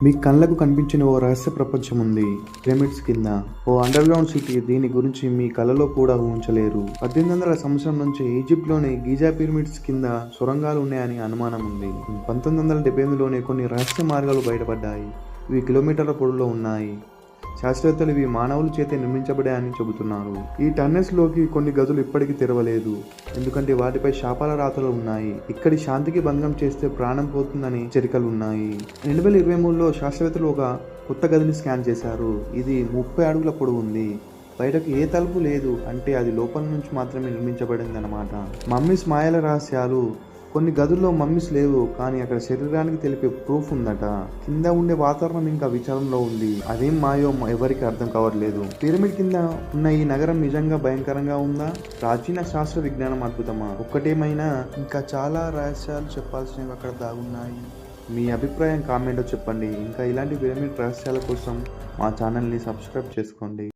మీ కళ్ళకు కనిపించిన ఓ రహస్య ప్రపంచం ఉంది పిరమిడ్స్ కింద. ఓ అండర్ గ్రౌండ్ సిటీ. దీని గురించి మీ కలలో కూడా ఊహించలేరు. 1800 సంవత్సరం నుంచి ఈజిప్ట్లోని గీజా పిరమిడ్స్ కింద సొరంగాలు ఉన్నాయని అనుమానం ఉంది. 1978లోనే కొన్ని రహస్య మార్గాలు బయటపడ్డాయి. ఇవి కిలోమీటర్ల పొడవులో ఉన్నాయి. శాస్త్రవేత్తలు ఇవి మానవుల చేతే నిర్మించబడాయని చెబుతున్నారు. ఈ టన్నెల్స్ లోకి కొన్ని గదులు ఇప్పటికీ తెరవలేదు, ఎందుకంటే వాటిపై శాపాల రాతలు ఉన్నాయి. ఇక్కడి శాంతికి భంగం చేస్తే ప్రాణం పోతుందని హెచ్చరికలు ఉన్నాయి. 2023లో శాస్త్రవేత్తలు ఒక కొత్త గదిని స్కాన్ చేశారు. ఇది 30 అడుగుల పొడవు ఉంది. బయటకు ఏ తలుపు లేదు, అంటే అది లోపల నుంచి మాత్రమే నిర్మించబడింది అన్నమాట. మమ్మీస్ మాయల రహస్యాలు. కొన్ని గదుల్లో మమ్మీస్ లేవు, కానీ అక్కడ శరీరానికి తెలిపే ప్రూఫ్ ఉందట. కింద ఉండే వాతావరణం ఇంకా విచారంలో ఉంది. అదేం మాయో ఎవరికి అర్థం కావట్లేదు. పిరమిడ్ కింద ఉన్న ఈ నగరం నిజంగా భయంకరంగా ఉందా? ప్రాచీన శాస్త్ర విజ్ఞానం అద్భుతమా? ఒక్కటేమైనా ఇంకా చాలా రహస్యాలు చెప్పాల్సినవి అక్కడ దాగున్నాయి. మీ అభిప్రాయం కామెంట్లో చెప్పండి. ఇంకా ఇలాంటి పిరమిడ్ రహస్యాల కోసం మా ఛానల్ని సబ్స్క్రైబ్ చేసుకోండి.